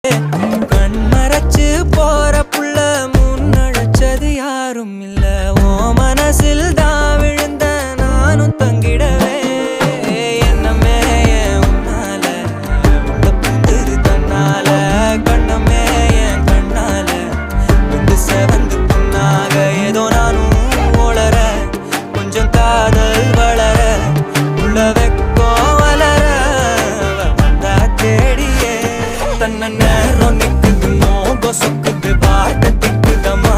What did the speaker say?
கண் மறைச்சு போற புள்ள முன்னழைச்சது யாரும் இல்ல. ஓ மனசில் தான் விழுந்த நானும் தங்கிடவே என்னமே உன்னால உள்ள புந்துரு தன்னால கண்ணமே என் கண்ணால வந்து செவந்து புண்ணாக ஏதோ நானும் ஓளற கொஞ்சம் காதல் வளர உள்ள வெக்கோ வளர வந்தா தேடியே தன்ன நேரம் நிக்குது மோகம் சொக்குது பாட்ட திக்குதமா